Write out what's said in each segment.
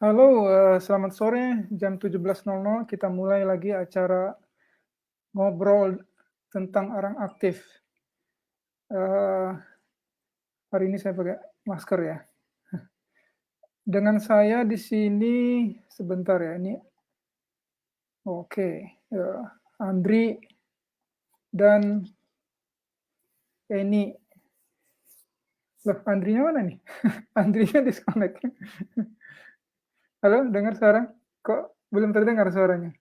Halo, selamat sore. Jam 17.00 kita mulai lagi acara ngobrol tentang arang aktif. Eh, hari ini saya pakai masker ya. Dengan saya di sini sebentar ya. Ini oke. Andri dan Eni. Loh, Andrinya mana nih? Andrinya disconnect. Halo, dengar suara? Kok belum terdengar suaranya?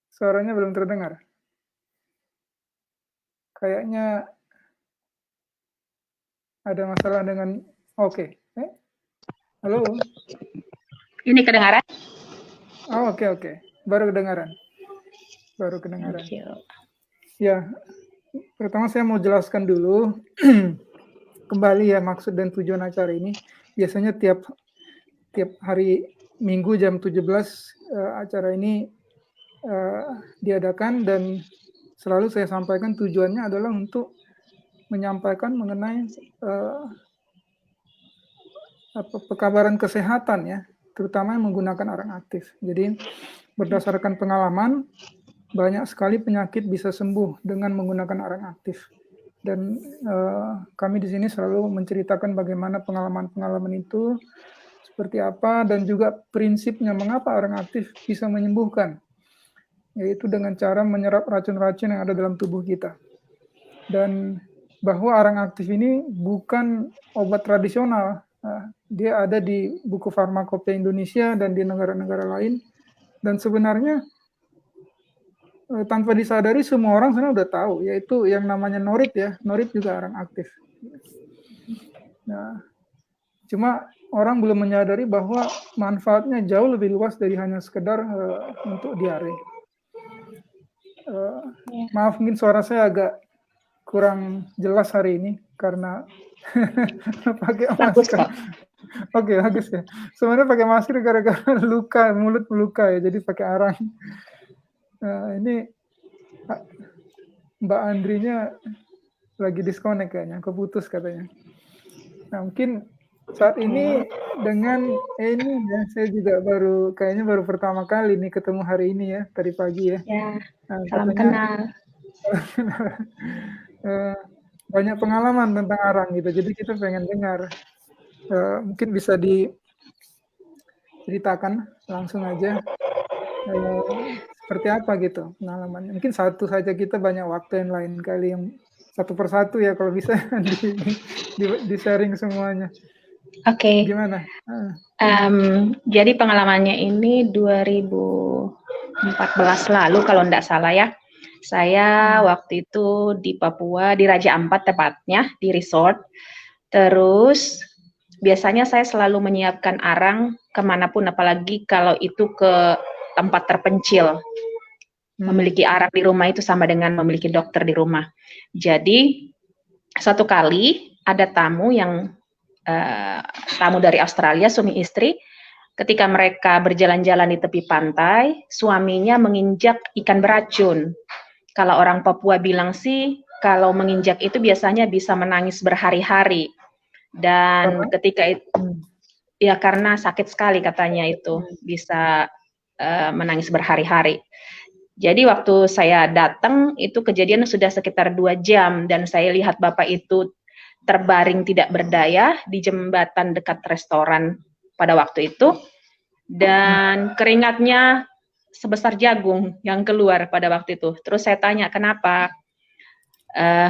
Suaranya belum terdengar. Kayaknya ada masalah dengan oke. Halo. Ini kedengaran? Oh, oke. Baru kedengaran. Thank you. Ya, pertama saya mau jelaskan dulu kembali ya maksud dan tujuan acara ini. Biasanya tiap hari Minggu jam 17 acara ini diadakan dan selalu saya sampaikan tujuannya adalah untuk menyampaikan mengenai pekabaran kesehatan ya, terutama yang menggunakan arang aktif. Jadi berdasarkan pengalaman banyak sekali penyakit bisa sembuh dengan menggunakan arang aktif. Dan kami di sini selalu menceritakan bagaimana pengalaman-pengalaman itu seperti apa dan juga prinsipnya mengapa arang aktif bisa menyembuhkan, yaitu dengan cara menyerap racun-racun yang ada dalam tubuh kita. Dan bahwa arang aktif ini bukan obat tradisional, dia ada di buku Farmakopeia Indonesia dan di negara-negara lain. Dan sebenarnya tanpa disadari semua orang sebenarnya udah tahu, yaitu yang namanya norit ya. Norit juga arang aktif. Nah, cuma orang belum menyadari bahwa manfaatnya jauh lebih luas dari hanya sekedar untuk diare. Maaf, mungkin suara saya agak kurang jelas hari ini karena pakai masker. Oke, bagus ya. Sebenarnya pakai masker gara-gara luka, mulut meluka ya, jadi pakai arang. Ini Mbak Andrinya lagi disconnect kayaknya, keputus katanya. Nah, mungkin saat ini dengan Eni ya, saya juga kayaknya baru pertama kali nih ketemu hari ini ya, tadi pagi ya. Ya, Nah, salam katanya kenal. banyak pengalaman tentang arang gitu, jadi kita pengen dengar. Mungkin bisa diceritakan langsung aja seperti apa gitu pengalamannya. Mungkin satu saja, kita banyak waktu yang lain kali yang satu persatu ya kalau bisa di sharing semuanya. Oke. Gimana? Jadi pengalamannya ini 2014 lalu kalau tidak salah ya. Saya waktu itu di Papua, di Raja Ampat tepatnya, di resort. Terus biasanya saya selalu menyiapkan arang kemanapun, apalagi kalau itu ke tempat terpencil. Memiliki arang di rumah itu sama dengan memiliki dokter di rumah. Jadi satu kali ada tamu dari Australia, suami istri. Ketika mereka berjalan-jalan di tepi pantai, suaminya menginjak ikan beracun. Kalau orang Papua bilang sih, kalau menginjak itu biasanya bisa menangis berhari-hari. Dan ketika itu, ya karena sakit sekali katanya itu, bisa menangis berhari-hari. Jadi waktu saya datang, itu kejadian sudah sekitar 2 jam, dan saya lihat bapak itu terbaring tidak berdaya di jembatan dekat restoran pada waktu itu, dan keringatnya sebesar jagung yang keluar pada waktu itu. Terus saya tanya kenapa,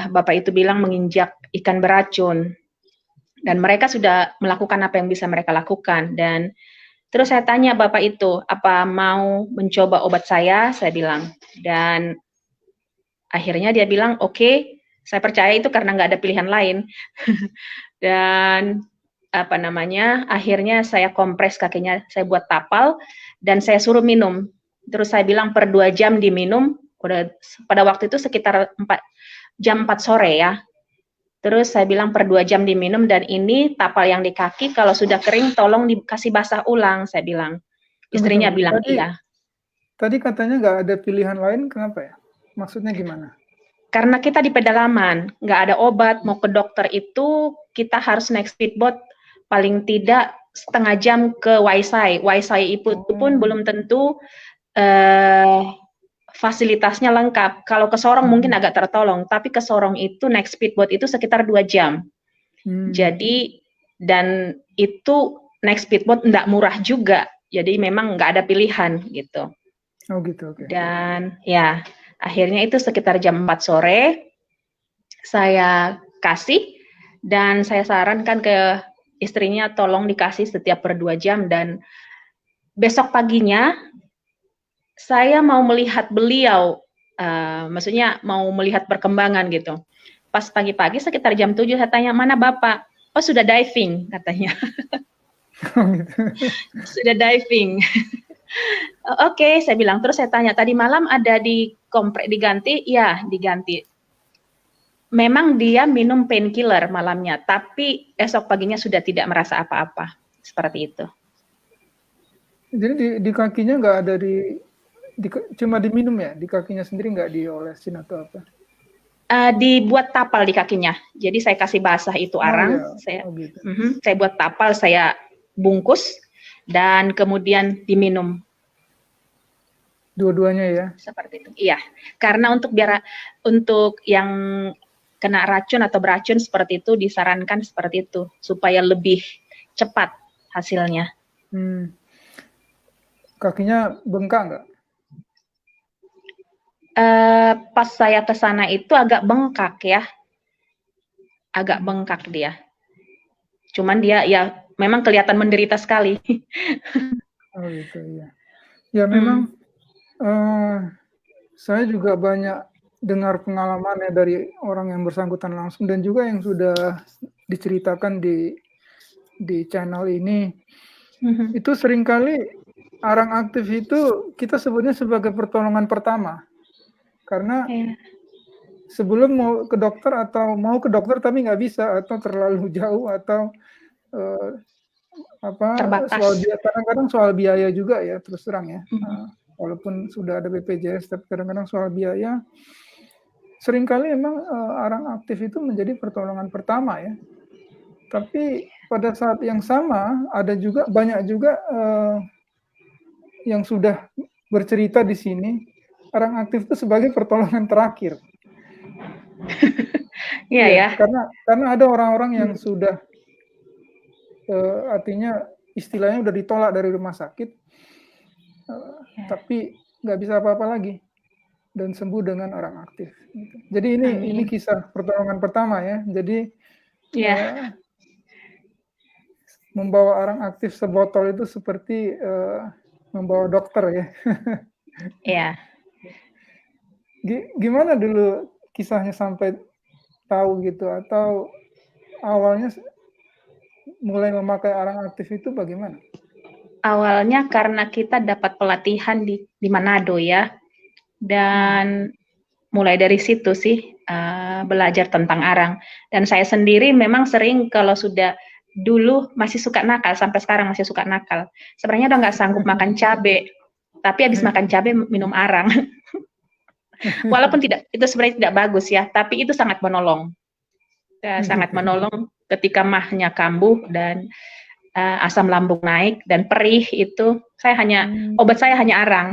bapak itu bilang menginjak ikan beracun, dan mereka sudah melakukan apa yang bisa mereka lakukan. Dan terus saya tanya bapak itu, apa mau mencoba obat saya bilang. Dan akhirnya dia bilang, oke, saya percaya itu karena nggak ada pilihan lain. Dan akhirnya saya kompres kakinya, saya buat tapal, dan saya suruh minum. Terus saya bilang per 2 jam diminum, pada waktu itu sekitar jam 4 sore ya. Terus saya bilang per 2 jam diminum, dan ini tapal yang di kaki kalau sudah kering tolong dikasih basah ulang, saya bilang. Istrinya bilang iya. Tadi katanya nggak ada pilihan lain, kenapa ya? Maksudnya gimana? Karena kita di pedalaman, nggak ada obat, mau ke dokter itu kita harus naik speedboat paling tidak setengah jam ke Waisai. Waisai itu pun belum tentu fasilitasnya lengkap. Kalau ke Sorong mungkin agak tertolong, tapi ke Sorong itu naik speedboat itu sekitar 2 jam. Jadi, dan itu naik speedboat nggak murah juga. Jadi memang nggak ada pilihan gitu. Oh gitu, oke. Dan ya, akhirnya itu sekitar jam 4 sore, saya kasih, dan saya sarankan ke istrinya tolong dikasih setiap per 2 jam, dan besok paginya saya mau melihat beliau, maksudnya mau melihat perkembangan gitu. Pas pagi-pagi sekitar jam 7 saya tanya, "Mana Bapak?" "Oh sudah diving," katanya. Sudah diving. Oke, saya bilang. Terus saya tanya, "Tadi malam ada diganti?" "Ya, diganti." Memang dia minum painkiller malamnya, tapi esok paginya sudah tidak merasa apa-apa. Seperti itu. Jadi di kakinya nggak ada cuma diminum ya? Di kakinya sendiri nggak diolesin atau apa? Dibuat tapal di kakinya. Jadi saya kasih basah itu arang, Ya. Gitu. Saya buat tapal, saya bungkus, dan kemudian diminum. Dua-duanya ya? Seperti itu. Iya, karena untuk yang kena racun atau beracun seperti itu disarankan seperti itu supaya lebih cepat hasilnya. Kakinya bengkak nggak? Pas saya ke sana itu agak bengkak ya, agak bengkak dia. Cuman dia ya memang kelihatan menderita sekali. Oh gitu ya. Ya memang saya juga banyak dengar pengalamannya dari orang yang bersangkutan langsung dan juga yang sudah diceritakan di channel ini. Itu seringkali arang aktif itu kita sebutnya sebagai pertolongan pertama. Karena sebelum mau ke dokter tapi nggak bisa atau terlalu jauh atau kadang-kadang soal biaya juga ya, terus terang ya. Walaupun sudah ada BPJS, tapi kadang-kadang soal biaya. Seringkali memang arang aktif itu menjadi pertolongan pertama ya. Tapi pada saat yang sama ada juga banyak juga yang sudah bercerita di sini arang aktif itu sebagai pertolongan terakhir. Iya ya. Karena ada orang-orang yang sudah artinya istilahnya udah ditolak dari rumah sakit, tapi nggak bisa apa-apa lagi dan sembuh dengan arang aktif. Jadi ini kisah pertolongan pertama ya. Jadi membawa arang aktif sebotol itu seperti membawa dokter ya. Iya. Gimana dulu kisahnya sampai tahu gitu, atau awalnya mulai memakai arang aktif itu bagaimana? Awalnya karena kita dapat pelatihan di Manado ya, dan mulai dari situ sih belajar tentang arang. Dan saya sendiri memang sering kalau sudah dulu masih suka nakal, sampai sekarang masih suka nakal. Sebenarnya udah nggak sanggup makan cabai, tapi habis makan cabai minum arang. Walaupun itu sebenarnya tidak bagus ya, tapi itu sangat menolong. Sangat menolong ketika mahnya kambuh dan asam lambung naik dan perih itu obat saya hanya arang.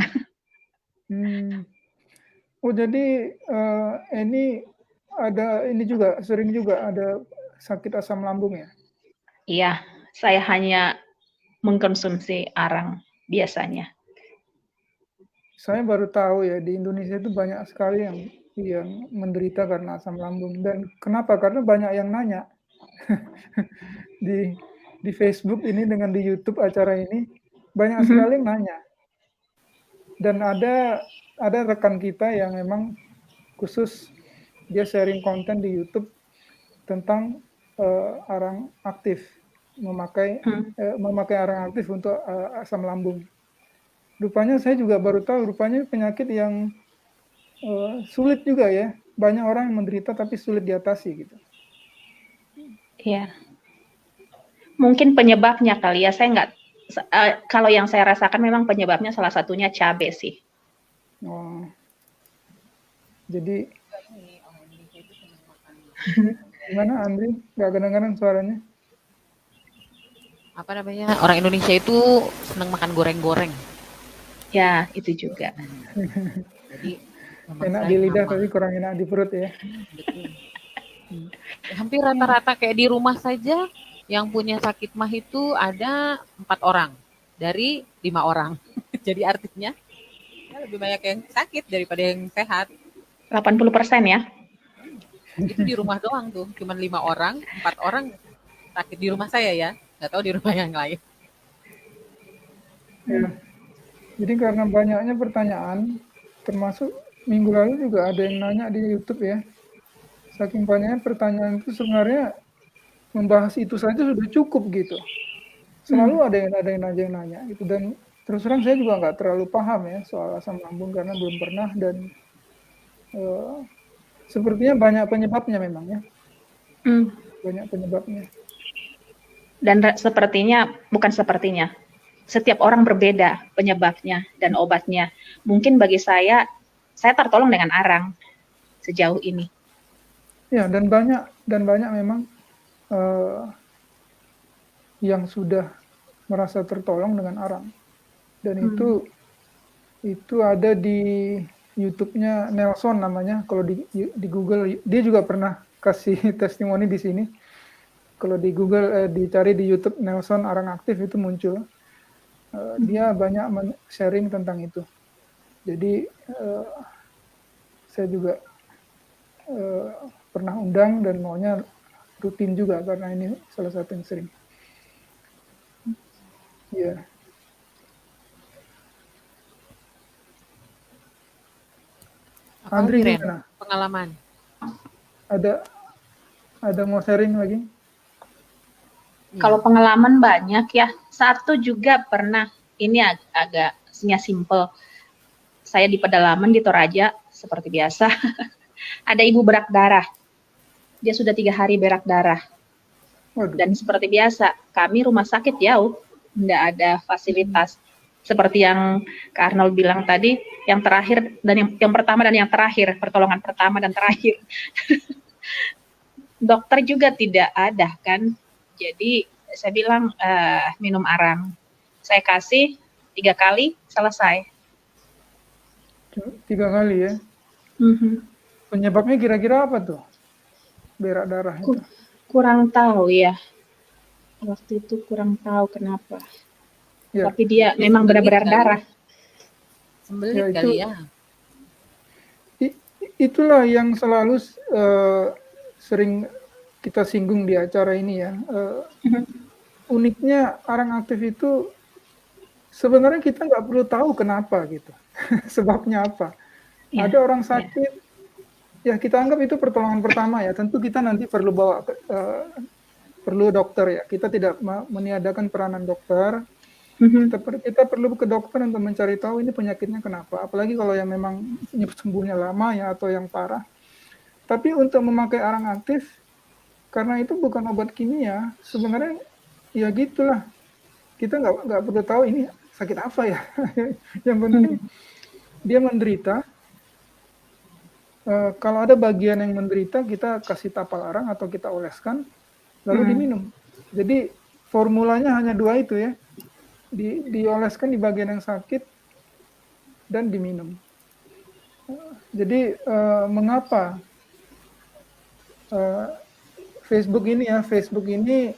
Oh jadi ini sering juga ada sakit asam lambung ya? Iya, saya hanya mengkonsumsi arang biasanya. Saya baru tahu ya di Indonesia itu banyak sekali yang menderita karena asam lambung. Dan kenapa? Karena banyak yang nanya di Facebook ini dengan di YouTube acara ini banyak sekali yang nanya. Dan ada rekan kita yang memang khusus dia sharing konten di YouTube tentang arang aktif, memakai arang aktif untuk asam lambung. Rupanya saya juga baru tahu, rupanya penyakit yang sulit juga ya. Banyak orang yang menderita tapi sulit diatasi gitu. Iya. Mungkin penyebabnya kali ya, saya nggak, kalau yang saya rasakan memang penyebabnya salah satunya cabai sih. Oh. Jadi gimana Andri? Nggak kedengaran suaranya? apa namanya, orang Indonesia itu senang makan goreng-goreng. Ya, itu juga. Jadi memang Enak saya di lidah nyaman. tapi kurang enak di perut ya. Betul. Hampir rata-rata kayak di rumah saja yang punya sakit mah itu ada 4 orang dari 5 orang. Jadi artinya ya lebih banyak yang sakit daripada yang sehat. 80% ya. Itu di rumah doang tuh, cuman 5 orang, 4 orang sakit di rumah saya ya. Nggak tahu di rumah yang lain. Ya. Jadi karena banyaknya pertanyaan, termasuk minggu lalu juga ada yang nanya di YouTube ya. Saking banyaknya pertanyaan itu sebenarnya membahas itu saja sudah cukup gitu. Selalu ada yang nanya gitu, dan terus terang saya juga nggak terlalu paham ya soal asam lambung karena belum pernah, dan sepertinya banyak penyebabnya memang ya, Hmm. banyak penyebabnya. Dan bukan sepertinya, setiap orang berbeda penyebabnya dan obatnya. Mungkin bagi saya tertolong dengan arang sejauh ini. Ya, dan banyak memang yang sudah merasa tertolong dengan arang, dan itu ada di YouTube-nya Nelson namanya. Kalau di Google dia juga pernah kasih testimoni di sini. Kalau di Google dicari di YouTube Nelson arang aktif itu muncul. Dia banyak sharing tentang itu. Jadi saya juga pernah undang dan maunya rutin juga karena ini salah satu yang sering. Ya. Apa Andri lagi, Ren? gimana? Pengalaman. Ada mau sharing lagi? Kalau pengalaman banyak ya. Satu juga pernah, ini agaknya simple. Saya di pedalaman di Toraja seperti biasa. Ada ibu berak darah. Dia sudah 3 hari berak darah. Waduh. Dan seperti biasa, kami rumah sakit jauh, tidak ada fasilitas. Seperti yang Kak Arnold bilang tadi, yang terakhir dan yang pertama dan yang terakhir, pertolongan pertama dan terakhir. Dokter juga tidak ada kan. Jadi saya bilang minum arang. Saya kasih 3 kali selesai. 3 kali ya. Penyebabnya kira-kira apa tuh? Berak darah itu. Kurang tahu ya. Waktu itu kurang tahu kenapa. Ya. Tapi dia memang benar-benar darah. Sembelit Ya, kali ya. Itulah yang selalu sering kita singgung di acara ini ya. Uniknya arang aktif itu sebenarnya kita nggak perlu tahu kenapa gitu. Sebabnya apa. Ya. Ada orang sakit, ya kita anggap itu pertolongan pertama ya. Tentu kita nanti perlu bawa perlu dokter ya. Kita tidak meniadakan peranan dokter. Kita perlu ke dokter untuk mencari tahu ini penyakitnya kenapa. Apalagi kalau yang memang sembuhnya lama ya atau yang parah. Tapi untuk memakai arang aktif, karena itu bukan obat kimia, sebenarnya ya gitulah. Kita nggak perlu tahu ini sakit apa ya. Yang penting dia menderita. Kalau ada bagian yang menderita, kita kasih tapal arang atau kita oleskan, lalu diminum. Jadi formulanya hanya 2 itu ya. Dioleskan di bagian yang sakit dan diminum. Jadi mengapa Facebook ini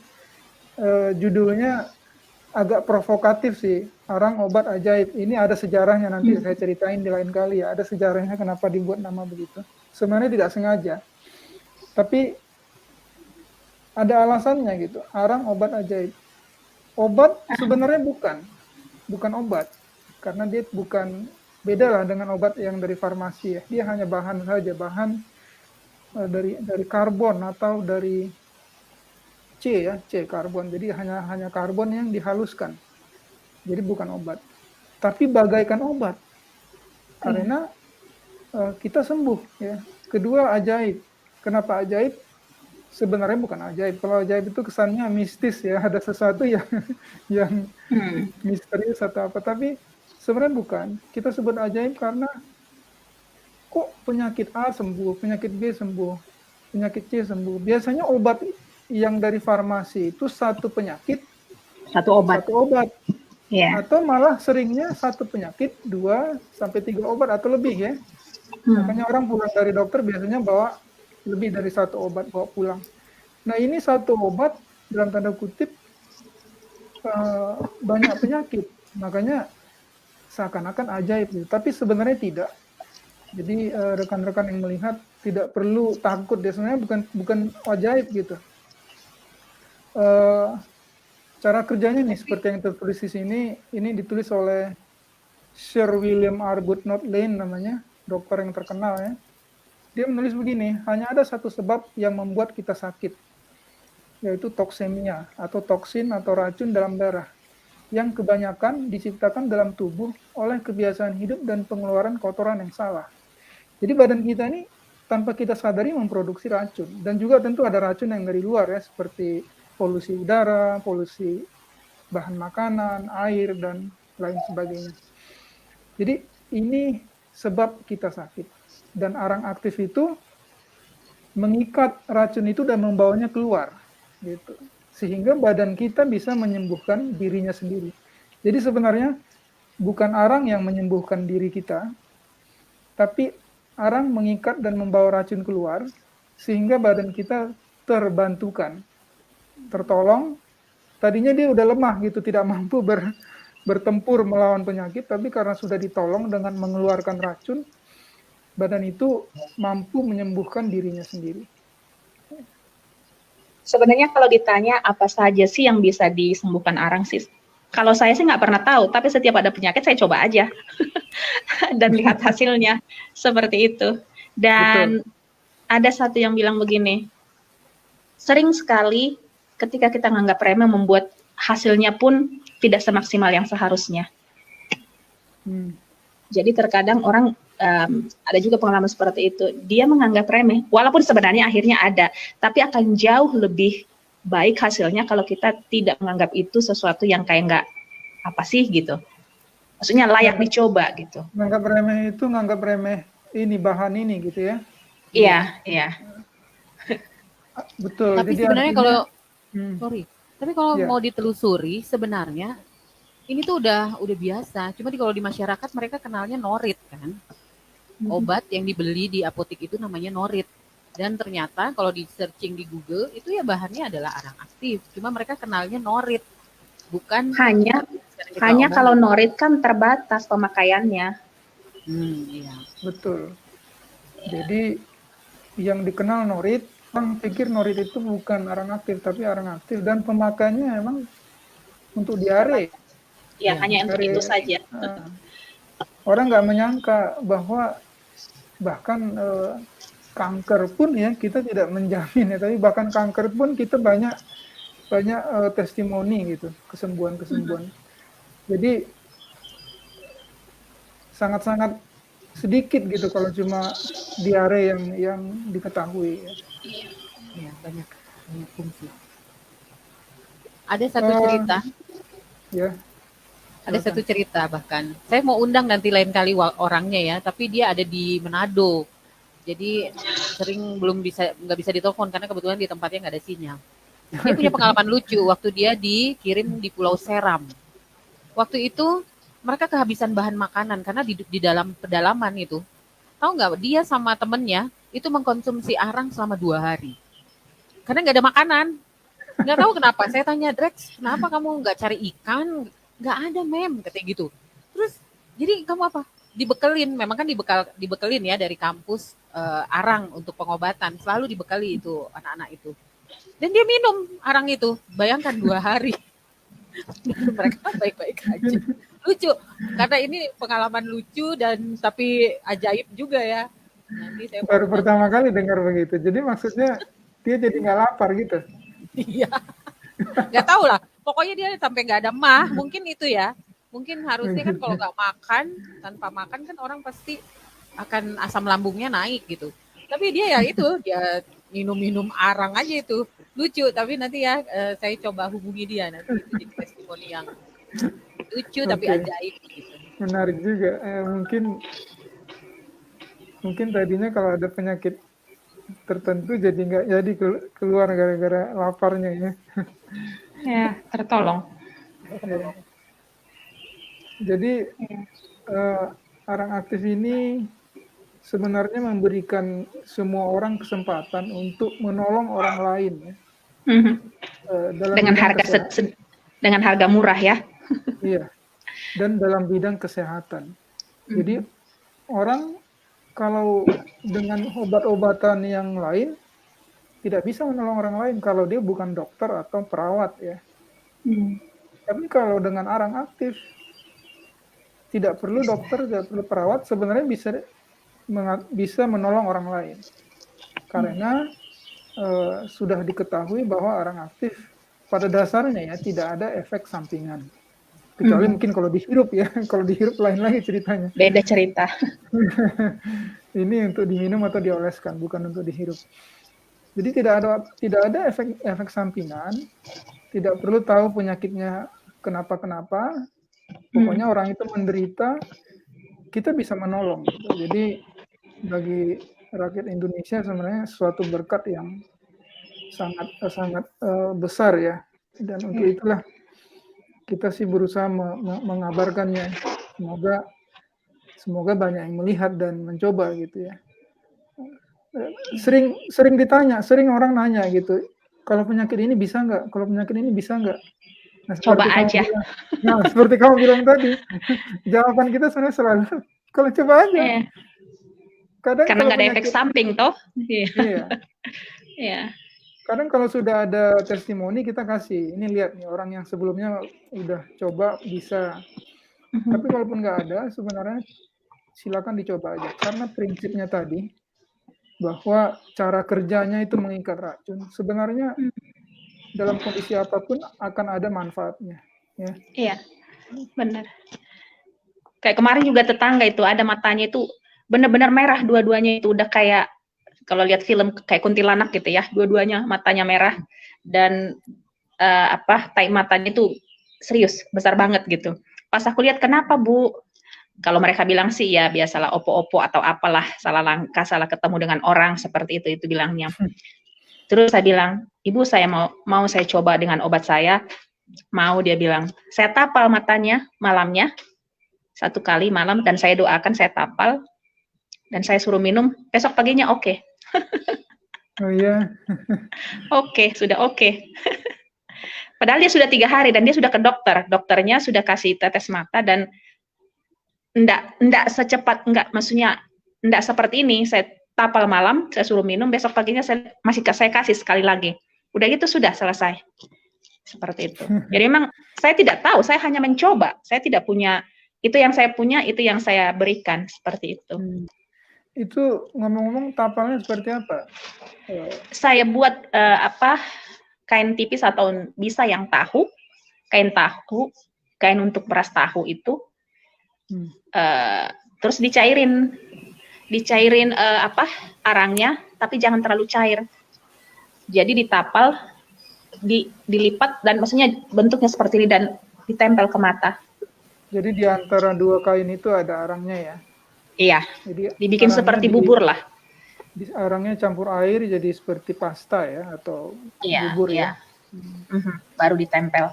judulnya agak provokatif sih, arang obat ajaib. Ini ada sejarahnya, nanti saya ceritain di lain kali ya. Ada sejarahnya kenapa dibuat nama begitu. Sebenarnya tidak sengaja, tapi ada alasannya gitu. Arang obat ajaib. Obat sebenarnya bukan obat, karena dia bukan, beda lah dengan obat yang dari farmasi ya. Dia hanya bahan saja, bahan dari karbon atau dari C karbon. Jadi hanya karbon yang dihaluskan. Jadi bukan obat. Tapi bagaikan obat. Karena kita sembuh ya. Kedua, ajaib. Kenapa ajaib? Sebenarnya bukan ajaib. Kalau ajaib itu kesannya mistis ya, ada sesuatu yang misterius atau apa. Tapi sebenarnya bukan. Kita sebut ajaib karena kok penyakit A sembuh, penyakit B sembuh, penyakit C sembuh. Biasanya obat yang dari farmasi itu satu penyakit Satu obat. satu obat. Ya. Atau malah seringnya satu penyakit 2 sampai 3 obat atau lebih ya. Makanya orang pulang dari dokter biasanya bawa lebih dari satu obat bawa pulang. Nah ini satu obat dalam tanda kutip banyak penyakit. Makanya seakan-akan ajaib gitu. Tapi sebenarnya tidak. Jadi rekan-rekan yang melihat tidak perlu takut. Dia sebenarnya bukan ajaib gitu. Cara kerjanya nih seperti yang tertulis di sini, ini ditulis oleh Sir William Arbuthnot Lane namanya, dokter yang terkenal ya. Dia menulis begini, hanya ada satu sebab yang membuat kita sakit, yaitu toksemia atau toksin atau racun dalam darah, yang kebanyakan diciptakan dalam tubuh oleh kebiasaan hidup dan pengeluaran kotoran yang salah. Jadi badan kita ini tanpa kita sadari memproduksi racun, dan juga tentu ada racun yang dari luar ya, seperti polusi udara, polusi bahan makanan, air, dan lain sebagainya. Jadi ini sebab kita sakit. Dan arang aktif itu mengikat racun itu dan membawanya keluar. Gitu. Sehingga badan kita bisa menyembuhkan dirinya sendiri. Jadi sebenarnya bukan arang yang menyembuhkan diri kita, tapi arang mengikat dan membawa racun keluar, sehingga badan kita terbantukan, tertolong. Tadinya dia udah lemah gitu, tidak mampu bertempur melawan penyakit, tapi karena sudah ditolong dengan mengeluarkan racun, badan itu mampu menyembuhkan dirinya sendiri. Sebenarnya kalau ditanya apa saja sih yang bisa disembuhkan arang sih? Kalau saya sih nggak pernah tahu, tapi setiap ada penyakit saya coba aja dan lihat hasilnya seperti itu. Dan ada satu yang bilang begini, sering sekali ketika kita menganggap remeh membuat hasilnya pun tidak semaksimal yang seharusnya. Jadi terkadang orang ada juga pengalaman seperti itu. Dia menganggap remeh, walaupun sebenarnya akhirnya ada, tapi akan jauh lebih baik hasilnya kalau kita tidak menganggap itu sesuatu yang kayak nggak apa sih gitu. Maksudnya layak dicoba gitu. Nganggap remeh ini bahan ini gitu ya. Iya. Betul. Tapi jadi sebenarnya artinya, kalau mau ditelusuri sebenarnya ini tuh udah biasa. Cuma kalau di masyarakat mereka kenalnya norit kan. Obat yang dibeli di apotek itu namanya norit. Dan ternyata kalau di searching di Google itu ya bahannya adalah arang aktif. Cuma mereka kenalnya norit. Bukan hanya kalau norit kan terbatas pemakaiannya. Iya. Betul. Jadi yang dikenal norit, orang pikir norit itu bukan arang aktif, tapi arang aktif, dan pemakaiannya memang untuk diare. Ya, hanya untuk itu saja. Orang nggak menyangka bahwa bahkan kanker pun ya kita tidak menjamin ya, tapi bahkan kanker pun kita banyak testimoni gitu, kesembuhan. Jadi sangat-sangat sedikit gitu kalau cuma diare yang diketahui. Iya, banyak fungsi. Ada satu cerita. Ya. Ada satu cerita bahkan. Saya mau undang nanti lain kali orangnya ya, tapi dia ada di Manado. Jadi sering nggak bisa ditelepon karena kebetulan di tempatnya nggak ada sinyal. Dia punya pengalaman lucu waktu dia dikirim di Pulau Seram. Waktu itu mereka kehabisan bahan makanan karena di dalam pedalaman itu. Tahu nggak, dia sama temennya itu mengkonsumsi arang selama 2 hari. Karena nggak ada makanan. Nggak tahu kenapa. Saya tanya, Drex, kenapa kamu nggak cari ikan? Nggak ada, Mem, katanya gitu. Terus, jadi kamu apa? Dibekelin, memang kan dibekelin ya dari kampus arang untuk pengobatan. Selalu dibekali itu anak-anak itu. Dan dia minum arang itu. Bayangkan 2 hari. Dan mereka baik-baik aja. Lucu, karena ini pengalaman lucu dan tapi ajaib juga ya. Nanti saya baru pertama kali dengar begitu. Jadi maksudnya dia jadi nggak lapar gitu. Iya. Nggak tahu lah. Pokoknya dia sampai nggak ada mah. Mungkin itu ya. Mungkin harusnya kan kalau nggak makan, tanpa makan kan orang pasti akan asam lambungnya naik gitu. Tapi dia ya itu, dia minum-minum arang aja itu. Lucu, tapi nanti ya saya coba hubungi dia. Nanti itu jadi testimoni yang lucu tapi ajaib gitu. Menarik juga. Mungkin tadinya kalau ada penyakit tertentu jadi nggak jadi keluar gara-gara laparnya ya. Ya, tertolong. Ya. Jadi arang aktif ini sebenarnya memberikan semua orang kesempatan untuk menolong orang lain ya. Mhm. Dalam Dengan bidang harga kesehatan. dengan harga murah ya. Iya. Dan dalam bidang kesehatan. Jadi orang kalau dengan obat-obatan yang lain tidak bisa menolong orang lain kalau dia bukan dokter atau perawat ya. Tapi kalau dengan arang aktif tidak perlu dokter, tidak perlu perawat, sebenarnya bisa menolong orang lain. Karena sudah diketahui bahwa arang aktif pada dasarnya ya tidak ada efek sampingan. Kecuali mungkin kalau dihirup ya, kalau dihirup lain lagi ceritanya. Beda cerita. Ini untuk diminum atau dioleskan, bukan untuk dihirup. Jadi tidak ada efek sampingan, tidak perlu tahu penyakitnya kenapa. Pokoknya orang itu menderita, kita bisa menolong. Gitu. Jadi bagi rakyat Indonesia sebenarnya suatu berkat yang sangat besar ya. Dan untuk itulah kita sih berusaha mengabarkannya. Semoga banyak yang melihat dan mencoba gitu ya. Sering ditanya, sering orang nanya gitu. Kalau penyakit ini bisa nggak? Kalau penyakit ini bisa nggak? Nah, Coba aja. Seperti kamu bilang tadi, jawaban kita sebenarnya selalu kalau coba aja. Kadang karena nggak ada efek samping toh. Iya. Iya. Kadang kalau sudah ada testimoni kita kasih, ini lihat nih orang yang sebelumnya udah coba bisa. Tapi kalaupun nggak ada, sebenarnya silakan dicoba aja. Karena prinsipnya tadi bahwa cara kerjanya itu mengikat racun. Sebenarnya dalam kondisi apapun akan ada manfaatnya. Ya. Iya, benar. Kayak kemarin juga tetangga itu ada matanya itu benar-benar merah dua-duanya itu udah kayak kalau lihat film kayak kuntilanak gitu ya, dua-duanya matanya merah dan tahi matanya itu serius besar banget gitu. Pas aku lihat kenapa Bu? Kalau mereka bilang sih ya biasalah opo-opo atau apalah salah langkah, salah ketemu dengan orang seperti itu bilangnya. Terus saya bilang, Ibu saya mau saya coba dengan obat saya. Mau dia bilang, saya tapal matanya malamnya 1 kali malam dan saya doakan saya tapal dan saya suruh minum besok paginya oke. Oh iya. Oke, sudah oke. Padahal dia sudah 3 hari dan dia sudah ke dokter. Dokternya sudah kasih tetes mata dan enggak secepat, maksudnya enggak seperti ini. Saya tapal malam, saya suruh minum, besok paginya saya kasih sekali lagi. Udah gitu sudah selesai. Seperti itu. Jadi memang saya tidak tahu, saya hanya mencoba. Saya tidak punya, itu yang saya punya, itu yang saya berikan, seperti itu. Itu ngomong-ngomong tapalnya seperti apa? Saya buat kain tipis atau bisa yang tahu, kain untuk beras tahu itu, terus dicairin arangnya, tapi jangan terlalu cair. Jadi ditapal, dilipat dan maksudnya bentuknya seperti ini dan ditempel ke mata. Jadi di antara 2 kain itu ada arangnya ya? Iya. Jadi dibikin seperti bubur lah. Arangnya campur air jadi seperti pasta ya atau bubur ya. Baru ditempel.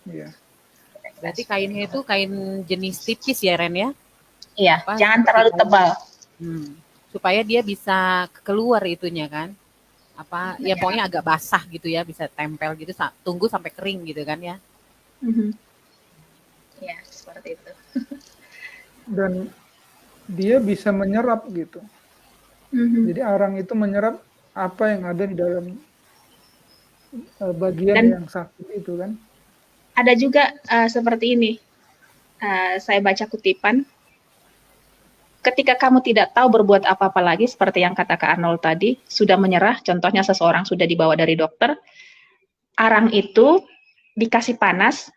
Iya. Berarti kainnya itu kain jenis tipis ya Ren ya? Iya, jangan terlalu tebal. Supaya dia bisa keluar itunya kan? Ya pokoknya agak basah gitu ya, bisa tempel gitu, tunggu sampai kering gitu kan ya? Ya, seperti itu. Dan dia bisa menyerap gitu. Jadi arang itu menyerap apa yang ada di dalam bagian yang sakit itu kan. Ada juga seperti ini. Saya baca kutipan. Ketika kamu tidak tahu berbuat apa-apa lagi, seperti yang kata Kak Arnold tadi, sudah menyerah, contohnya seseorang sudah dibawa dari dokter, arang itu dikasih panas,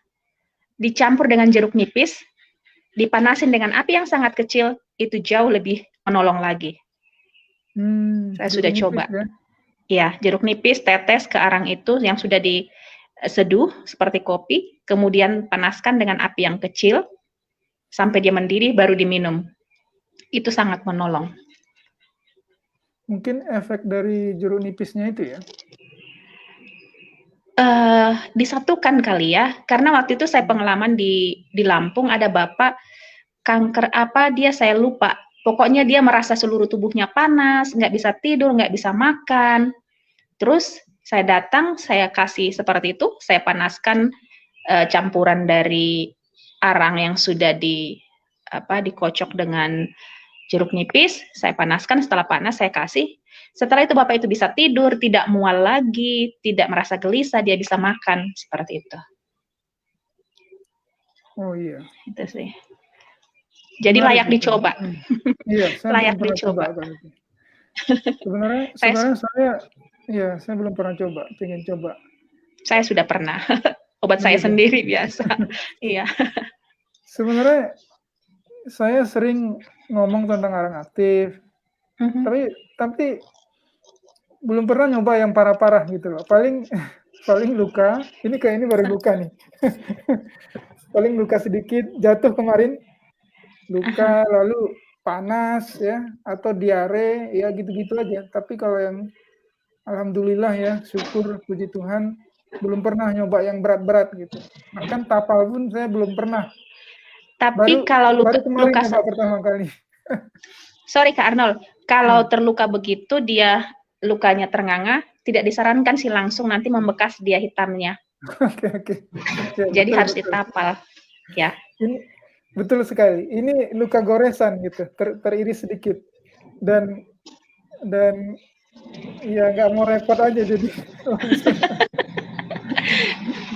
dicampur dengan jeruk nipis, dipanasin dengan api yang sangat kecil, itu jauh lebih menolong lagi. Saya sudah coba. Ya, jeruk nipis, tetes ke arang itu yang sudah diseduh seperti kopi, kemudian panaskan dengan api yang kecil, sampai dia mendidih, baru diminum. Itu sangat menolong. Mungkin efek dari jeruk nipisnya itu ya? Disatukan kali ya, karena waktu itu saya pengalaman di Lampung ada bapak kanker apa dia saya lupa. Pokoknya dia merasa seluruh tubuhnya panas, nggak bisa tidur, nggak bisa makan. Terus saya datang, saya kasih seperti itu, saya panaskan campuran dari arang yang sudah dikocok dengan jeruk nipis, saya panaskan, setelah panas saya kasih. Setelah itu bapak itu bisa tidur, tidak mual lagi, tidak merasa gelisah, dia bisa makan, seperti itu. Oh iya. Itu sih. Jadi Menarik layak itu. dicoba. Iya, saya Layak belum pernah dicoba. coba. Sebenarnya saya belum pernah coba, pengen coba. Saya sudah pernah. Obat saya sendiri biasa. Iya. Sebenarnya saya sering ngomong tentang arang aktif, tapi belum pernah nyoba yang parah-parah gitu loh. Paling luka, ini baru luka nih. Paling luka sedikit, jatuh kemarin, luka lalu panas ya, atau diare ya gitu-gitu aja. Tapi kalau yang alhamdulillah ya, syukur puji Tuhan belum pernah nyoba yang berat-berat gitu. Bahkan tapal pun saya belum pernah. Tapi kalau baru kemarin nyoba pertama kali. Sorry Kak Arnold, kalau terluka begitu dia lukanya ternganga, tidak disarankan sih langsung nanti membekas dia hitamnya. Oke. Ya, jadi harus ditapal. Ya. Ini betul sekali. Ini luka goresan gitu, teriris sedikit. Dan ya nggak mau repot aja jadi.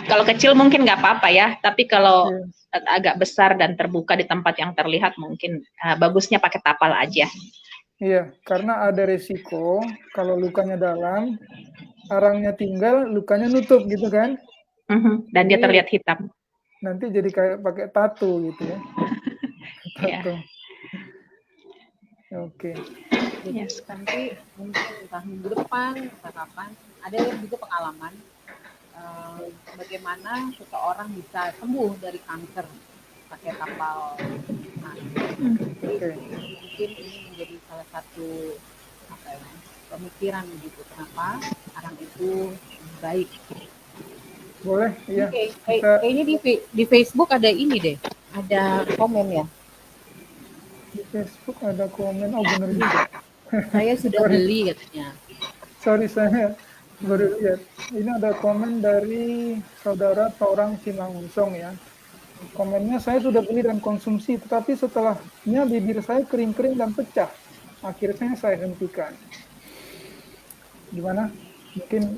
Kalau kecil mungkin nggak apa-apa ya, tapi kalau agak besar dan terbuka di tempat yang terlihat mungkin bagusnya pakai tapal aja. Iya, karena ada resiko kalau lukanya dalam, arangnya tinggal, lukanya nutup gitu kan. Dan dia terlihat hitam. Nanti jadi kayak pakai tato gitu ya. Tato. Oke. Yes. Nanti mungkin entah minggu depan, entah kapan, ada juga pengalaman bagaimana seseorang bisa sembuh dari kanker pakai tapal. Mungkin ini menjadi salah satu pemikiran gitu, kenapa arang itu baik. Boleh, iya. Kayaknya di Facebook ada ini deh, ada komen ya. Di Facebook ada komen, oh benar juga. Saya sudah beli katanya. Sorry, saya baru lihat. Ini ada komen dari saudara Torang Simangunsong ya. Komennya, saya sudah beli dan konsumsi, tetapi setelahnya bibir saya kering-kering dan pecah. Akhirnya saya hentikan. Gimana? Mungkin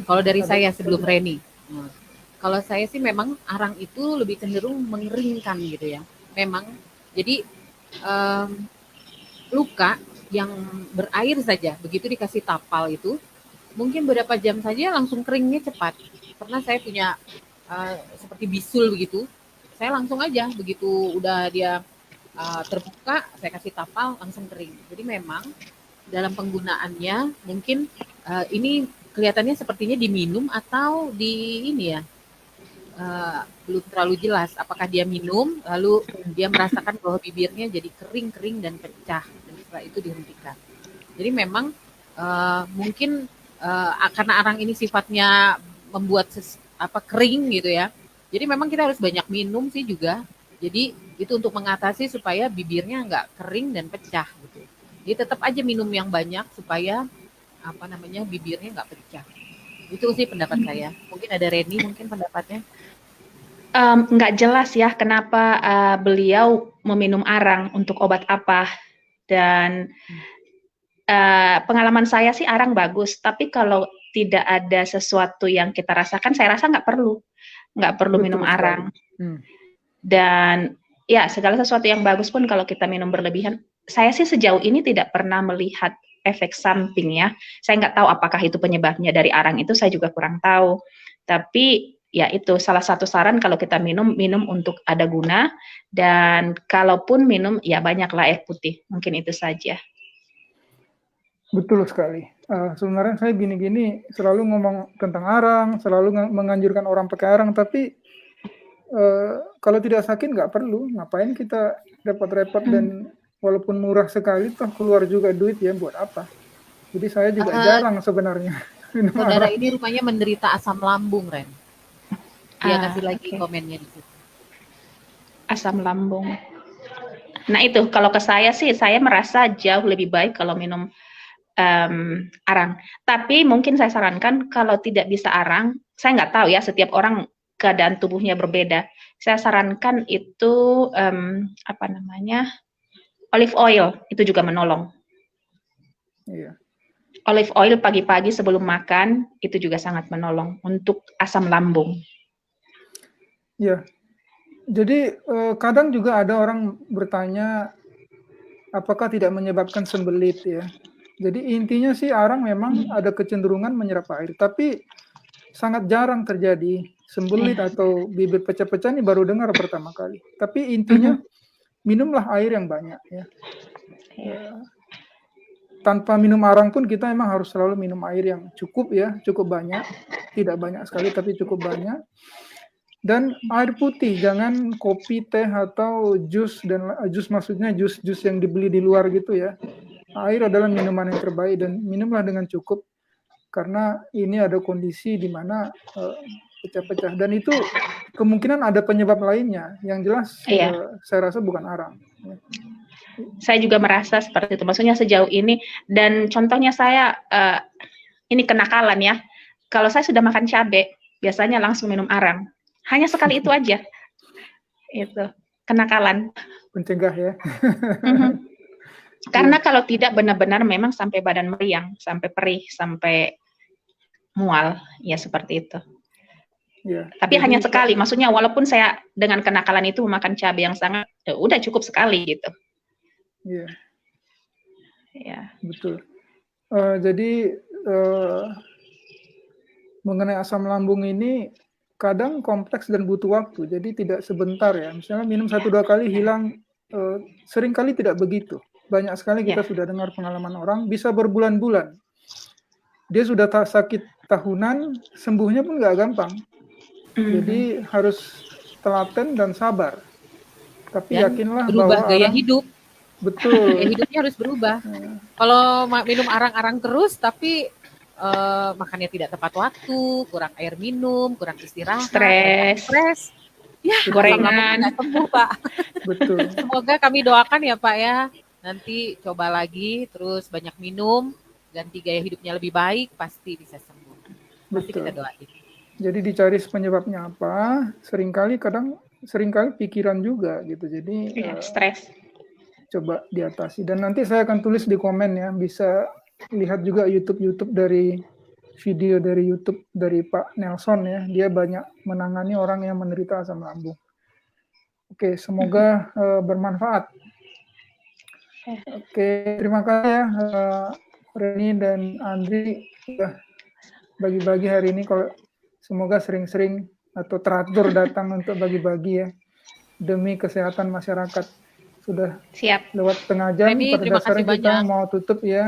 kalau dari saya sebelum Reni. Kalau saya sih memang arang itu lebih cenderung mengeringkan gitu ya. Memang, jadi luka yang berair saja, begitu dikasih tapal itu, mungkin beberapa jam saja langsung keringnya cepat. Pernah saya punya seperti bisul begitu, saya langsung aja begitu udah dia terbuka, saya kasih tapal langsung kering. Jadi memang dalam penggunaannya mungkin ini kelihatannya sepertinya diminum atau di ini ya, belum terlalu jelas. Apakah dia minum lalu dia merasakan bahwa bibirnya jadi kering dan pecah dan setelah itu dihentikan. Jadi memang mungkin karena arang ini sifatnya membuat kering gitu ya. Jadi memang kita harus banyak minum sih juga. Jadi itu untuk mengatasi supaya bibirnya nggak kering dan pecah gitu. Jadi tetap aja minum yang banyak supaya bibirnya nggak pecah. Itu sih pendapat saya. Mungkin ada Reni mungkin pendapatnya. Nggak jelas ya kenapa beliau meminum arang, untuk obat apa. Dan pengalaman saya sih arang bagus, tapi kalau tidak ada sesuatu yang kita rasakan, saya rasa nggak perlu minum arang. Dan ya segala sesuatu yang bagus pun kalau kita minum berlebihan, saya sih sejauh ini tidak pernah melihat efek samping ya. Saya nggak tahu apakah itu penyebabnya dari arang itu, saya juga kurang tahu. Tapi ya itu salah satu saran kalau kita minum untuk ada guna, dan kalaupun minum ya banyaklah air putih. Mungkin itu saja. Betul sekali. Sebenarnya saya gini-gini selalu ngomong tentang arang, selalu menganjurkan orang pakai arang, tapi kalau tidak sakit nggak perlu. Ngapain kita repot-repot dan walaupun murah sekali toh keluar juga duit ya, buat apa? Jadi saya juga jarang sebenarnya. minum Saudara arang. ini rumahnya menderita asam lambung, Ren. Dia kasih lagi Oke. komennya di situ. Asam lambung. Nah itu, kalau ke saya sih, saya merasa jauh lebih baik kalau minum arang. Tapi mungkin saya sarankan kalau tidak bisa arang, saya nggak tahu ya, setiap orang keadaan tubuhnya berbeda. Saya sarankan itu apa namanya, olive oil, itu juga menolong. Iya. Olive oil pagi-pagi sebelum makan itu juga sangat menolong untuk asam lambung. Iya. Jadi kadang juga ada orang bertanya apakah tidak menyebabkan sembelit ya. Jadi intinya sih arang memang ada kecenderungan menyerap air, tapi sangat jarang terjadi sembelit Iya. atau bibir pecah-pecah ini baru dengar pertama kali. Tapi intinya minumlah air yang banyak ya. Iya. Tanpa minum arang pun kita emang harus selalu minum air yang cukup ya, cukup banyak. Tidak banyak sekali tapi cukup banyak. Dan air putih, jangan kopi, teh atau jus, dan jus maksudnya jus-jus yang dibeli di luar gitu ya. Air adalah minuman yang terbaik dan minumlah dengan cukup karena ini ada kondisi di mana pecah-pecah dan itu kemungkinan ada penyebab lainnya. Yang jelas Iya. saya rasa bukan arang. Ya. Saya juga merasa seperti itu. Maksudnya sejauh ini, dan contohnya saya ini kenakalan ya. Kalau saya sudah makan cabai, biasanya langsung minum arang. Hanya sekali itu aja. Itu kenakalan. Pencegah ya. Karena kalau tidak benar-benar memang sampai badan meriang, sampai perih, sampai mual, ya seperti itu. Ya, Tapi jadi, hanya sekali, maksudnya walaupun saya dengan kenakalan itu memakan cabai yang sangat, udah cukup sekali gitu. Iya. Ya. Betul. Jadi mengenai asam lambung ini kadang kompleks dan butuh waktu, jadi tidak sebentar ya. Misalnya minum 1-2 kali hilang, sering kali tidak begitu. Banyak sekali kita sudah dengar pengalaman orang bisa berbulan-bulan. Dia sudah sakit tahunan, sembuhnya pun nggak gampang. Jadi harus telaten dan sabar. Tapi Dan yakinlah berubah bahwa gaya arang, hidup. betul. Gaya hidupnya harus berubah. Kalau minum arang-arang terus tapi makannya tidak tepat waktu, kurang air minum, kurang istirahat, stres, ya gorengan, nggak sembuh Pak. Betul. Semoga kami doakan ya Pak ya, nanti coba lagi, terus banyak minum, ganti gaya hidupnya lebih baik, pasti bisa sembuh. Pasti kita doain. Jadi dicari penyebabnya apa, seringkali pikiran juga gitu. Jadi stres. Coba diatasi. Dan nanti saya akan tulis di komen ya, bisa lihat juga YouTube dari video dari YouTube dari Pak Nelson ya. Dia banyak menangani orang yang menderita asam lambung. Oke, semoga bermanfaat. Oke, terima kasih ya Reni dan Andri sudah bagi-bagi hari ini. Kalau semoga sering-sering atau teratur datang untuk bagi-bagi ya demi kesehatan masyarakat. Sudah siap lewat setengah jam. Reni, Pada terima dasarnya kasih kita banyak. mau tutup ya.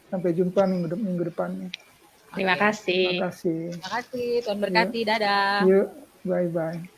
Sampai jumpa minggu depannya. Terima kasih. Terima kasih. Terima kasih. Tuhan berkati. Dadah. Yuk, bye-bye.